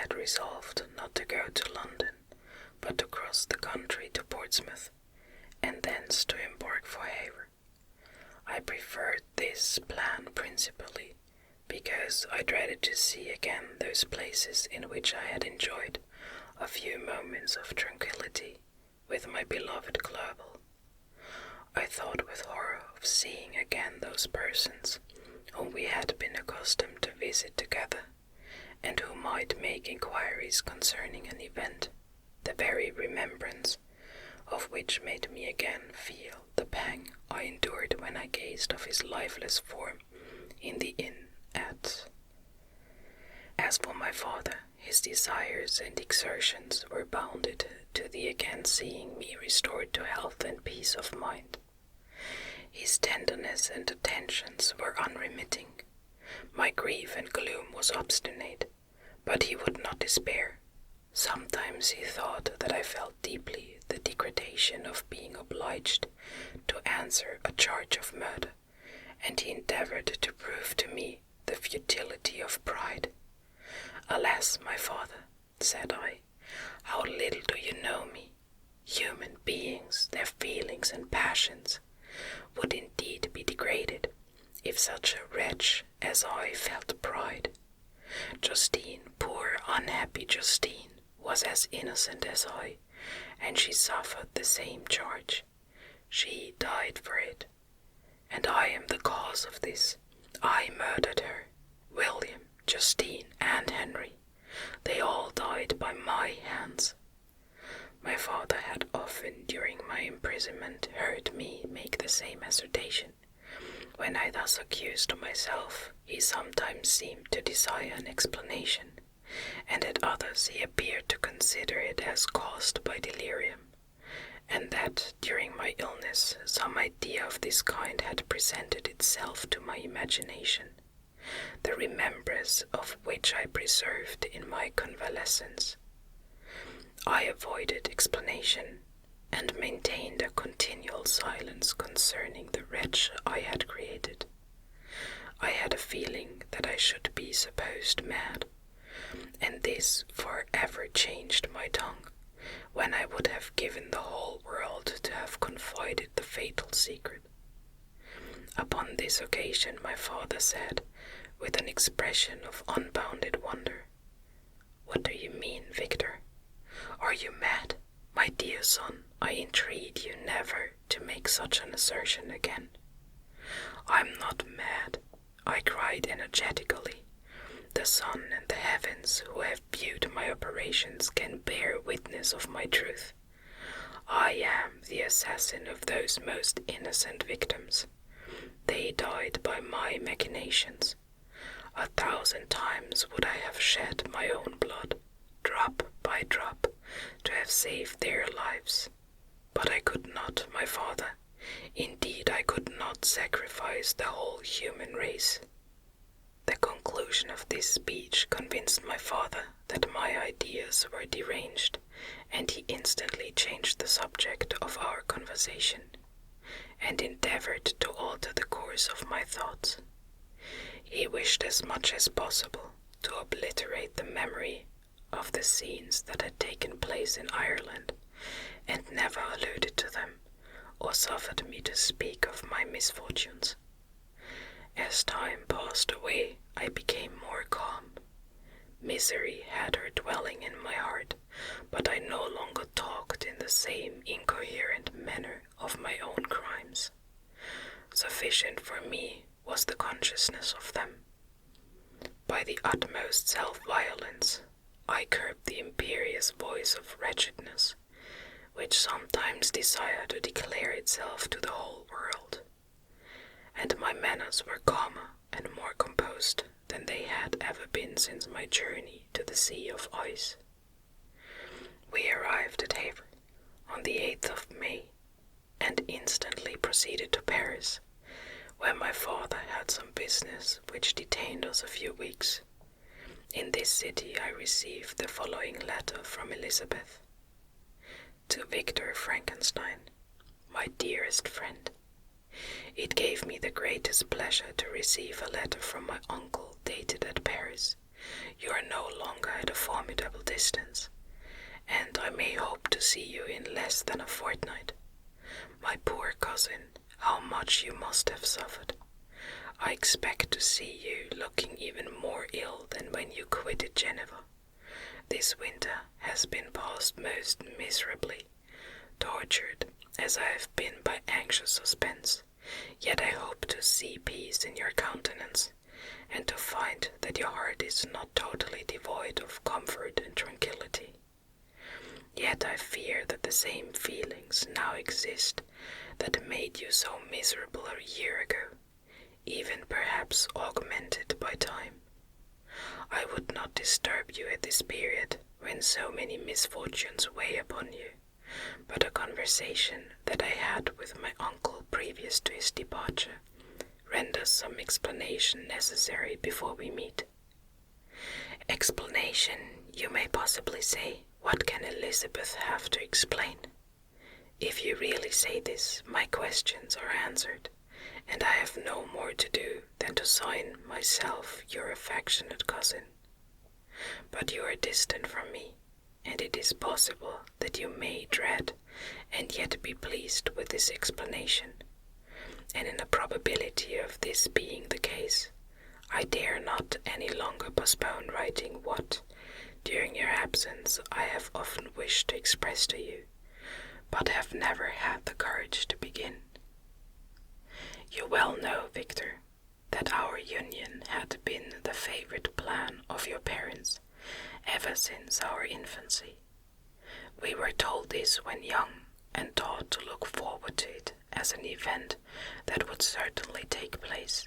had resolved not to go to London, but to cross the country to Portsmouth, and thence to embark for Havre. I preferred this plan principally because I dreaded to see again those places in which I had enjoyed a few moments of tranquillity with my beloved Clerval. I thought with horror of seeing again those persons whom we had been accustomed to visit together, and who might make inquiries concerning an event, the very remembrance of which made me again feel the pang I endured when I gazed of his lifeless form in the inn at. As for my father, his desires and exertions were bounded to the again seeing me restored to health and peace of mind. His tenderness and attentions were unremitting. My grief and gloom was obstinate, but he would not despair. Sometimes he thought that I felt deeply the degradation of being obliged to answer a charge of murder, and he endeavored to prove to me the futility of pride. "Alas, my father," said I, "how little do you know me. Human beings, their feelings and passions, would indeed be degraded if such a wretch as I felt pride. Justine, poor unhappy Justine, was as innocent as I, and she suffered the same charge. She died for it, and I am the cause of this. I murdered her. William, Justine, and Henry, they all died by my hands." My father had often during my imprisonment heard me make the same assertion. When I thus accused myself, he sometimes seemed to desire an explanation, and at others he appeared to consider it as caused by delirium, and that during my illness some idea of this kind had presented itself to my imagination, the remembrance of which I preserved in my convalescence. I avoided explanation, and maintained a continual silence concerning the wretch I had created. I had a feeling that I should be supposed mad, and this for ever changed my tongue, when I would have given the whole world to have confided the fatal secret. Upon this occasion my father said, with an expression of unbounded wonder, "What do you mean, Victor? Are you mad? My dear son, I entreat you never to make such an assertion again." "I'm not mad," I cried energetically. "The sun and the heavens who have viewed my operations can bear witness of my truth. I am the assassin of those most innocent victims. They died by my machinations. 1,000 times would I have shed my own blood, drop by drop, to have saved their lives. But I could not, my father. Indeed, I could not sacrifice the whole human race." The conclusion of this speech convinced my father that my ideas were deranged, and he instantly changed the subject of our conversation, and endeavored to alter the course of my thoughts. He wished as much as possible to obliterate the memory of the scenes that had taken place in Ireland, and never alluded to them, or suffered me to speak of my misfortunes. As time passed away, I became more calm. Misery had her dwelling in my heart, but I no longer talked in the same incoherent manner of my own crimes. Sufficient for me was the consciousness of them. By the utmost self-violence, I curbed the imperious voice of wretchedness, which sometimes desired to declare itself to the whole world, and my manners were calmer and more composed than they had ever been since my journey to the Sea of Ice. We arrived at Havre on the 8th of May, and instantly proceeded to Paris, where my father had some business which detained us a few weeks. In this city I received the following letter from Elizabeth. To Victor Frankenstein, my dearest friend. It gave me the greatest pleasure to receive a letter from my uncle dated at Paris. You are no longer at a formidable less than a fortnight. My poor cousin, how much you must have suffered. I expect to see you looking even more ill than when you quitted Geneva. This winter has been passed most miserably, tortured as I have been by anxious suspense, yet I hope to see peace in your countenance, and to find that your heart is not totally devoid of comfort and tranquillity. Yet I fear that the same feelings now exist that made you so miserable a year ago, even perhaps augmented by time. I would not disturb you at this period, when so many misfortunes weigh upon you, but a conversation that I had with my uncle previous to his departure renders some explanation necessary before we meet. Explanation, you may possibly say. What can Elizabeth have to explain? If you really say this, my questions are answered, and I have no more to do than to sign myself your affectionate cousin. But you are distant from me, and it is possible that you may dread and yet be pleased with this explanation, and in the probability of this being the case, I dare not any longer postpone writing what, during your absence, I have often wished to express to you, but have never had the courage to begin. You well know, Victor, that our union had been the favorite plan of your parents ever since our infancy. We were told this when young, and taught to look forward to it as an event that would certainly take place.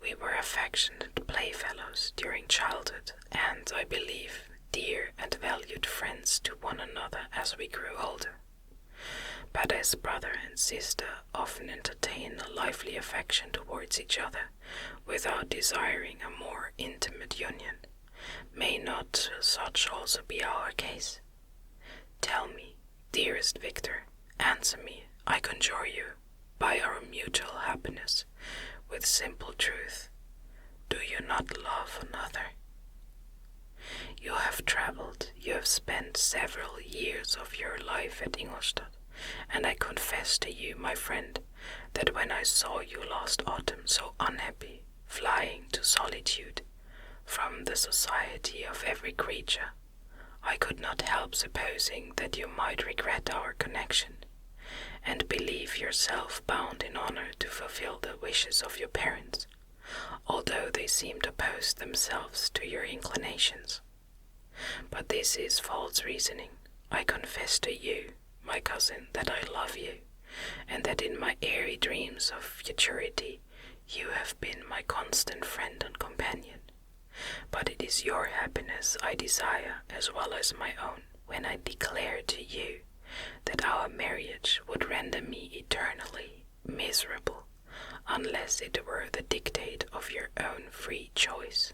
We were affectionate playfellows during childhood, and, I believe, dear and valued friends to one another as we grew older. But as brother and sister often entertain a lively affection towards each other without desiring a more intimate union, may not such also be our case? Tell me, dearest Victor, answer me, I conjure you, by our mutual happiness, with simple truth, do you not love another? You have traveled, you have spent several years of your life at Ingolstadt, and I confess to you, my friend, that when I saw you last autumn so unhappy, flying to solitude, from the society of every creature, I could not help supposing that you might regret our connection, and believe yourself bound in honor to fulfill the wishes of your parents, although they seem to oppose themselves to your inclinations. But this is false reasoning. I confess to you, my cousin, that I love you, and that in my airy dreams of futurity you have been my constant friend and companion. But it is your happiness I desire as well as my own when I declare to you that our marriage would render me eternally miserable unless it were the dictate of your own free choice.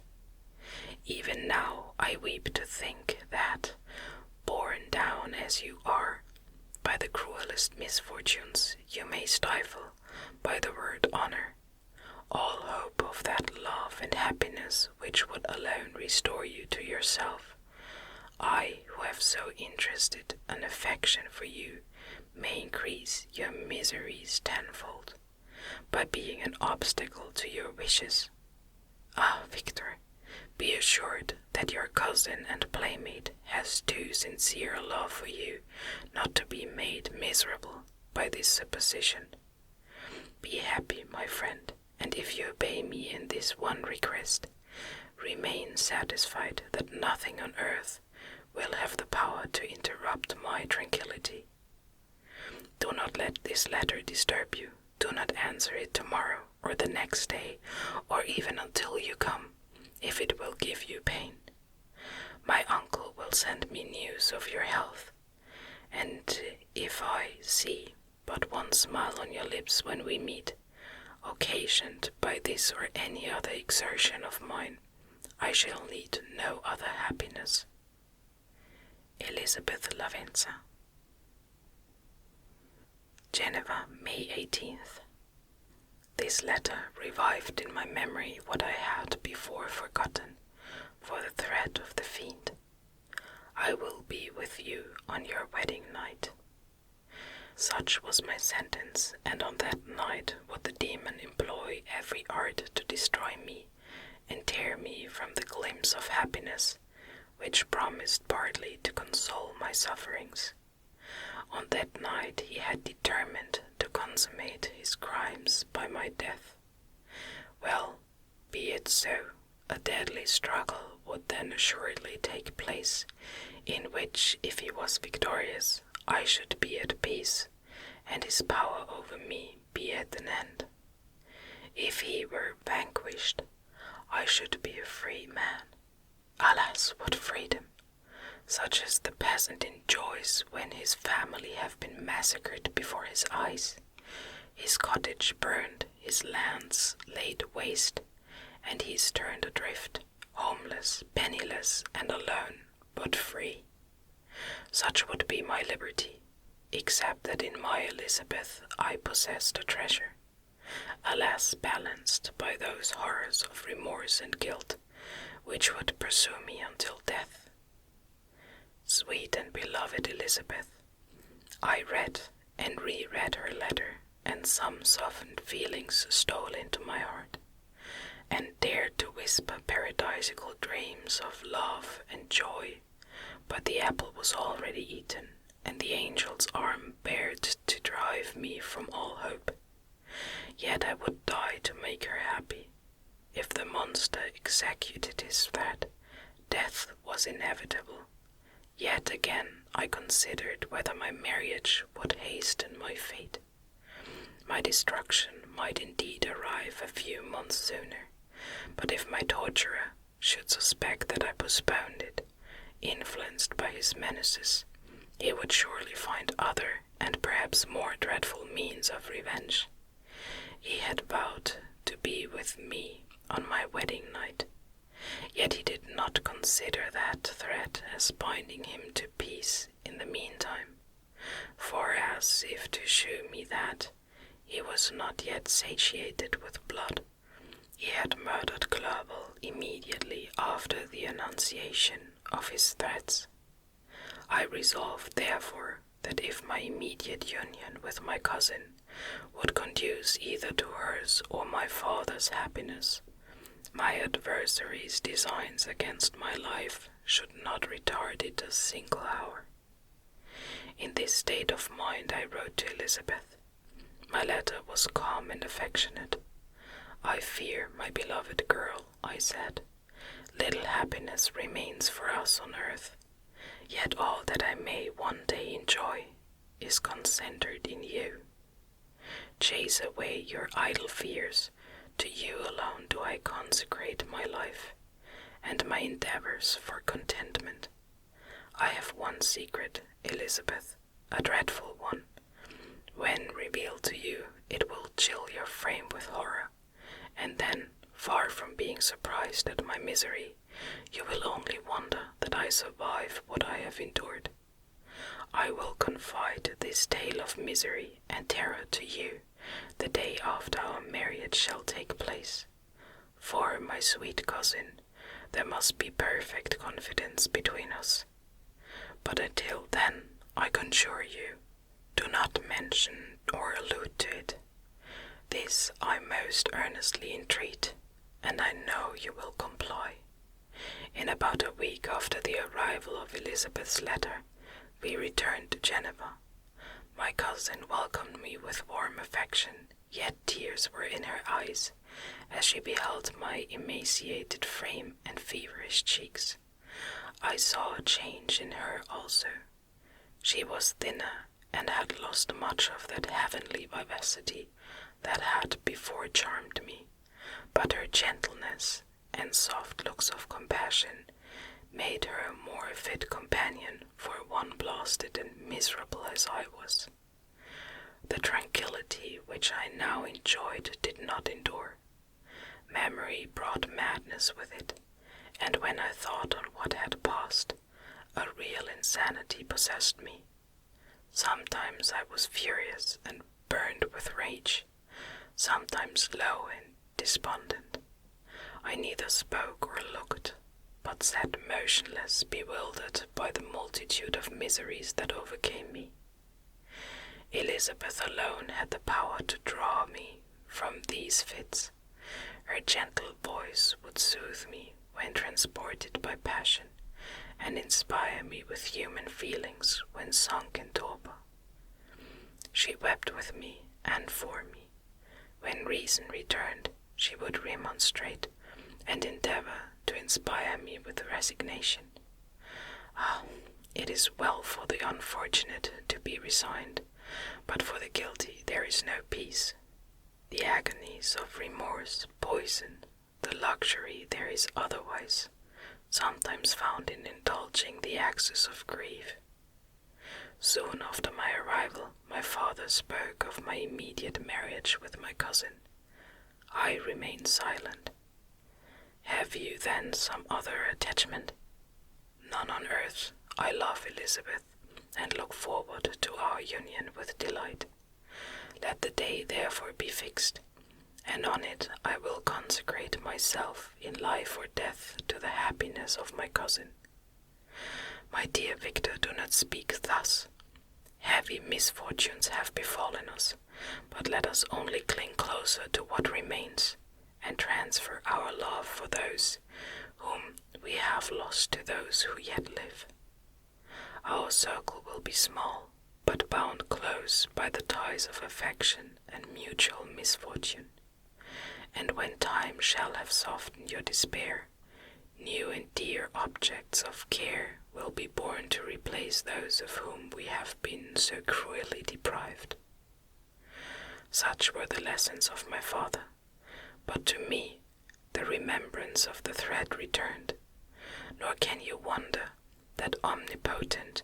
Even now I weep to think that, borne down as you are by the cruelest misfortunes, you may stifle, by the word honor, all hope of that love and happiness which would alone restore you to yourself. I, who have so interested an affection for you, may increase your miseries tenfold, by being an obstacle to your wishes. Ah, Victor, be assured that your cousin and playmate has too sincere a love for you not to be made miserable by this supposition. Be happy, my friend, and if you obey me in this one request, remain satisfied that nothing on earth will have the power to interrupt my tranquillity. Do not let this letter disturb you. Do not answer it tomorrow or the next day, or even until you come, if it will give you pain. My uncle will send me news of your health, and if I see but one smile on your lips when we meet, occasioned by this or any other exertion of mine, I shall need no other happiness. Elizabeth Lavenza. Geneva, May 18th. This letter revived in my memory what I had before forgotten, for the threat of the fiend. I will be with you on your wedding night. Such was my sentence, and on that night would the demon employ every art to destroy me and tear me from the glimpse of happiness which promised partly to console my sufferings. On that night he had determined to consummate his crimes by my death. Well, be it so. A deadly struggle would then assuredly take place, in which, if he was victorious, I should be at peace, and his power over me be at an end. If he were vanquished, I should be a free man. Alas, what freedom! Such as the peasant enjoys when his family have been massacred before his eyes, his cottage burned, his lands laid waste, and he is turned adrift, homeless, penniless, and alone, but free. Such would be my liberty, except that in my Elizabeth I possessed a treasure, alas balanced by those horrors of remorse and guilt, which would pursue me until death. Sweet and beloved Elizabeth, I read and re-read her letter, and some softened feelings stole into my heart, and dared to whisper paradisical dreams of love and joy, but the apple was already eaten, and the angel's arm bared to drive me from all hope. Yet I would die to make her happy. If the monster executed his threat, death was inevitable. Yet again I considered whether my marriage would hasten my fate. My destruction might indeed arrive a few months sooner, but if my torturer should suspect that I postponed it, influenced by his menaces, he would surely find other and perhaps more dreadful means of revenge. He had vowed to be with me on my wedding night, yet he did not consider that threat as binding him to peace in the meantime, for as if to shew me that he was not yet satiated with blood, he had murdered Clerval immediately after the enunciation of his threats. I resolved, therefore, that if my immediate union with my cousin would conduce either to hers or my father's happiness, my adversary's designs against my life should not retard it a single hour. In this state of mind I wrote to Elizabeth. My letter was calm and affectionate. I fear, my beloved girl, I said, little happiness remains for us on earth, yet all that I may one day enjoy is concentred in you. Chase away your idle fears. To you alone do I consecrate my life, and my endeavors for contentment. I have one secret, Elizabeth, a dreadful one. When revealed to you, it will chill your frame with horror, and then, far from being surprised at my misery, you will only wonder that I survive what I have endured. I will confide this tale of misery and terror to you the day after our marriage shall take place. For, my sweet cousin, there must be perfect confidence between us. But until then, I conjure you, do not mention or allude to it. This I most earnestly entreat, and I know you will comply. In about a week after the arrival of Elizabeth's letter, we returned to Geneva. My cousin welcomed me with warm affection, yet tears were in her eyes, as she beheld my emaciated frame and feverish cheeks. I saw a change in her also. She was thinner, and had lost much of that heavenly vivacity that had before charmed me, but her gentleness and soft looks of compassion made her a more fit companion for one blasted and miserable as I was. The tranquillity which I now enjoyed did not endure. Memory brought madness with it, and when I thought on what had passed, a real insanity possessed me. Sometimes I was furious and burned with rage, sometimes low and despondent. I neither spoke or looked, but sat motionless, bewildered by the multitude of miseries that overcame me. Elizabeth alone had the power to draw me from these fits. Her gentle voice would soothe me when transported by passion, and inspire me with human feelings when sunk in torpor. She wept with me and for me. When reason returned, she would remonstrate and endeavor to inspire me with resignation. Ah, it is well for the unfortunate to be resigned, but for the guilty there is no peace. The agonies of remorse poison the luxury there is otherwise, sometimes found in indulging the excess of grief. Soon after my arrival, my father spoke of my immediate marriage with my cousin. I remained silent. Have you then some other attachment? None on earth. I love Elizabeth, and look forward to our union with delight. Let the day therefore be fixed, and on it I will consecrate myself in life or death to the happiness of my cousin. My dear Victor, do not speak thus. Heavy misfortunes have befallen us, but let us only cling closer to what remains, and transfer our love for those whom we have lost to those who yet live. Our circle will be small, but bound close by the ties of affection and mutual misfortune. And when time shall have softened your despair, new and dear objects of care will be born to replace those of whom we have been so cruelly deprived. Such were the lessons of my father, but to me the remembrance of the thread returned, nor can you wonder that omnipotent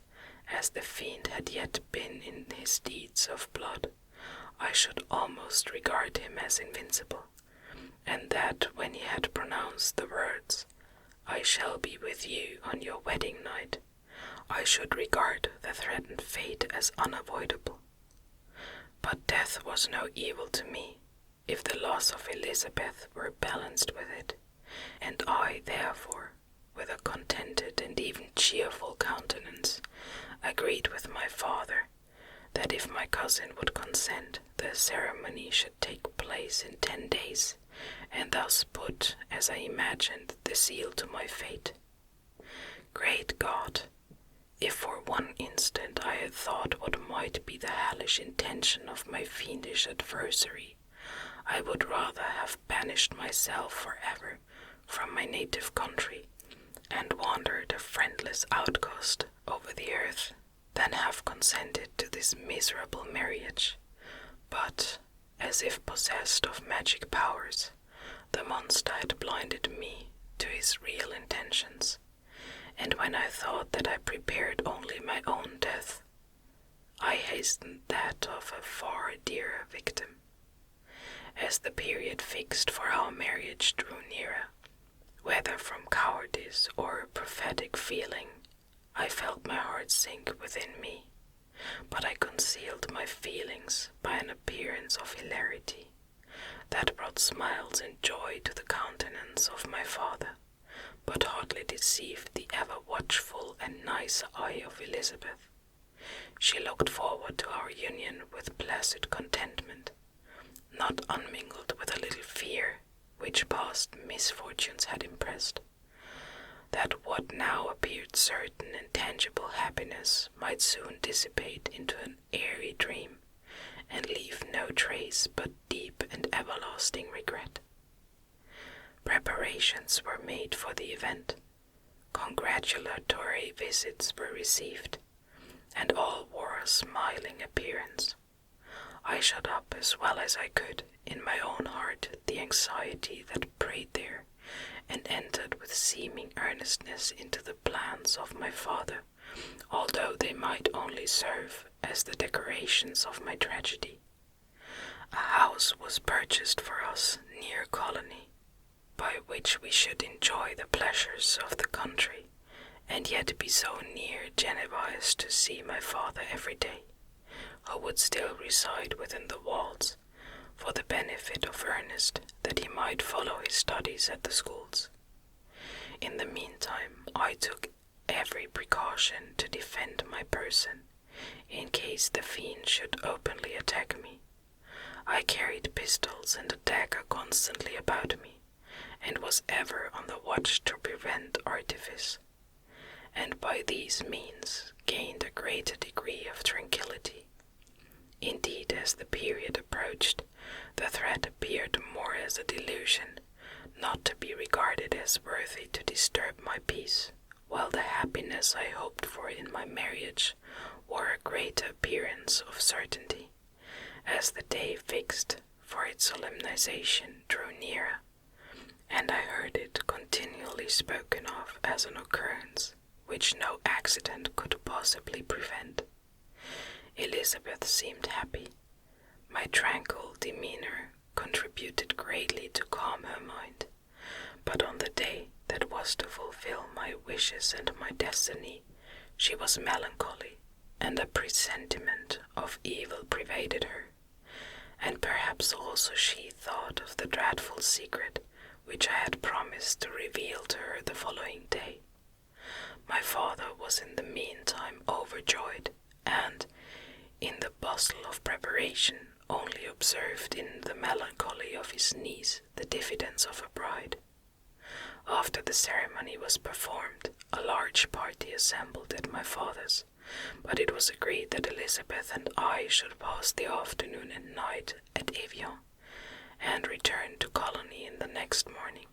as the fiend had yet been in his deeds of blood, I should almost regard him as invincible, and that when he had pronounced the words, "I shall be with you on your wedding night," I should regard the threatened fate as unavoidable. But death was no evil to me, if the loss of Elizabeth were balanced with it, and I, therefore, with a contented and even cheerful countenance, agreed with my father that if my cousin would consent, the ceremony should take place in 10 days, and thus put, as I imagined, the seal to my fate. Great God! If for one instant I had thought what might be the hellish intention of my fiendish adversary, I would rather have banished myself forever from my native country, and wandered a friendless outcast over the earth, than have consented to this miserable marriage. But, as if possessed of magic powers, the monster had blinded me to his real intentions, and when I thought that I prepared only my own death, I hastened that of a far dearer victim. As the period fixed for our marriage drew nearer, whether from cowardice or prophetic feeling, I felt my heart sink within me, but I concealed my feelings by an appearance of hilarity that brought smiles and joy to the countenance of my father, but hardly deceived the ever-watchful and nice eye of Elizabeth. She looked forward to our union with placid contentment, not unmingled with a little fear which past misfortunes had impressed, that what now appeared certain and tangible happiness might soon dissipate into an airy dream, and leave no trace but deep and everlasting regret. Preparations were made for the event, congratulatory visits were received, and all wore a smiling appearance. I shut up as well as I could in my own heart the anxiety that preyed there, and entered with seeming earnestness into the plans of my father, although they might only serve as the decorations of my tragedy. A house was purchased for us near Colony, by which we should enjoy the pleasures of the country, and yet be so near Geneva as to see my father every day, who would still reside within the walls, for the benefit of Ernest, that he might follow his studies at the schools. In the meantime, I took every precaution to defend my person, in case the fiend should openly attack me. I carried pistols and a dagger constantly about me, and was ever on the watch to prevent artifice, and by these means gained a greater degree of tranquillity. Indeed, as the period approached, the threat appeared more as a delusion, not to be regarded as worthy to disturb my peace, while the happiness I hoped for in my marriage wore a greater appearance of certainty, as the day fixed for its solemnization drew nearer, and I heard it continually spoken of as an occurrence which no accident could possibly prevent. Elizabeth seemed happy. My tranquil demeanor contributed greatly to calm her mind, but on the day that was to fulfill my wishes and my destiny, she was melancholy, and a presentiment of evil pervaded her, and perhaps also she thought of the dreadful secret which I had promised to reveal to her the following day. My father was in the meantime overjoyed, and, in the bustle of preparation, only observed in the melancholy of his niece the diffidence of a bride. After the ceremony was performed, a large party assembled at my father's, but it was agreed that Elizabeth and I should pass the afternoon and night at Evian, and return to Colony in the next morning.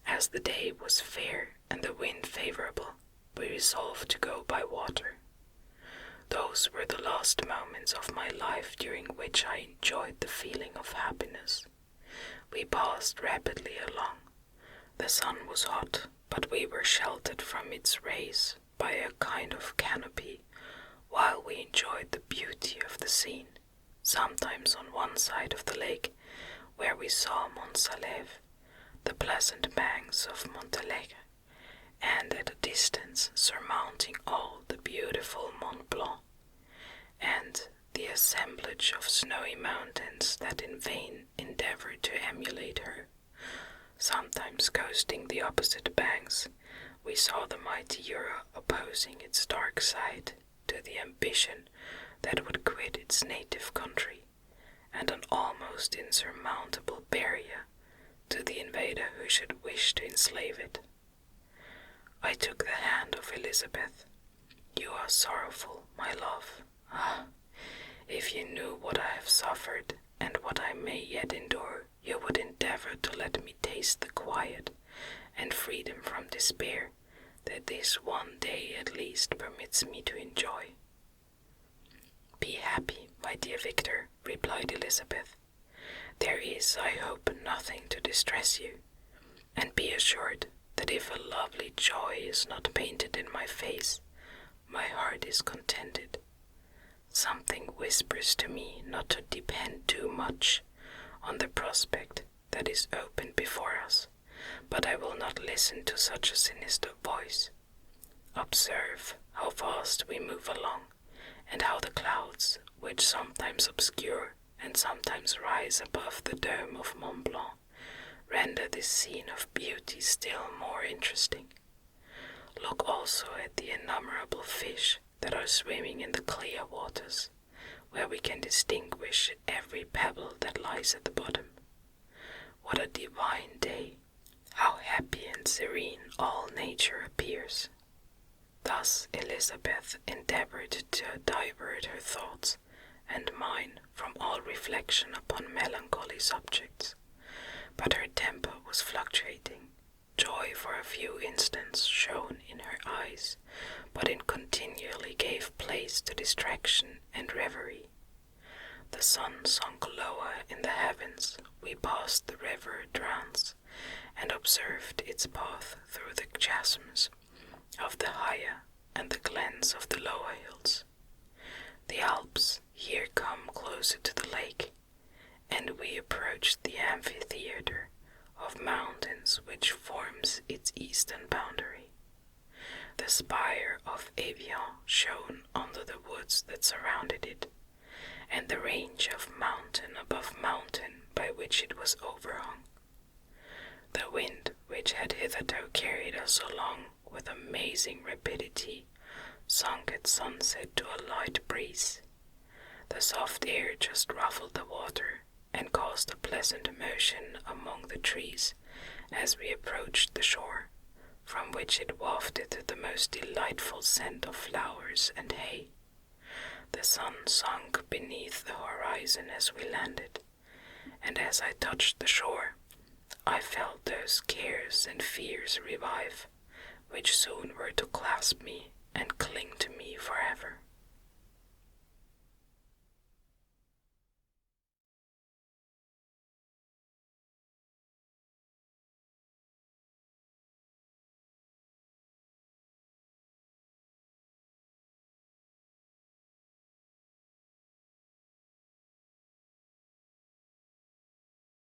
As the day was fair and the wind favorable, we resolved to go by water. Those were the last moments of my life during which I enjoyed the feeling of happiness. We passed rapidly along. The sun was hot, but we were sheltered from its rays by a kind of canopy, while we enjoyed the beauty of the scene, sometimes on one side of the lake, where we saw Mont Salève, the pleasant banks of Montalegre, and at a distance surmounting all the beautiful Mont Blanc, and the assemblage of snowy mountains that in vain endeavored to emulate her. Sometimes coasting the opposite banks, we saw the mighty Jura opposing its dark side to the ambition that would quit its native country, and an almost insurmountable barrier to the invader who should wish to enslave it. I took the hand of Elizabeth. "You are sorrowful, my love. Ah, if you knew what I have suffered and what I may yet endure, you would endeavor to let me taste the quiet and freedom from despair that this one day at least permits me to enjoy." "Be happy, my dear Victor," replied Elizabeth. "There is, I hope, nothing to distress you, and be assured that if a lovely joy is not painted in my face, my heart is contented. Something whispers to me not to depend too much on the prospect that is open before us, but I will not listen to such a sinister voice. Observe how fast we move along, and how the clouds, which sometimes obscure and sometimes rise above the dome of Mont Blanc, render this scene of beauty still more interesting. Look also at the innumerable fish that are swimming in the clear waters, where we can distinguish every pebble that lies at the bottom. What a divine day! How happy and serene all nature appears!" Thus Elizabeth endeavored to divert her thoughts and mine from all reflection upon melancholy subjects, but her temper was fluctuating. Joy for a few instants shone in her eyes, but it continually gave place to distraction and reverie. The sun sunk lower in the heavens, we passed the river Drance, and observed its path through the chasms of the higher and the glens of the lower hills. The Alps here come closer to the lake, and we approached the amphitheatre of mountains which forms its eastern boundary. The spire of Evian shone under the woods that surrounded it, and the range of mountain above mountain by which it was overhung. The wind, which had hitherto carried us along with amazing rapidity, sunk at sunset to a light breeze. The soft air just ruffled the water and caused a pleasant motion among the trees as we approached the shore, from which it wafted the most delightful scent of flowers and hay. The sun sunk beneath the horizon as we landed, and as I touched the shore, I felt those cares and fears revive, which soon were to clasp me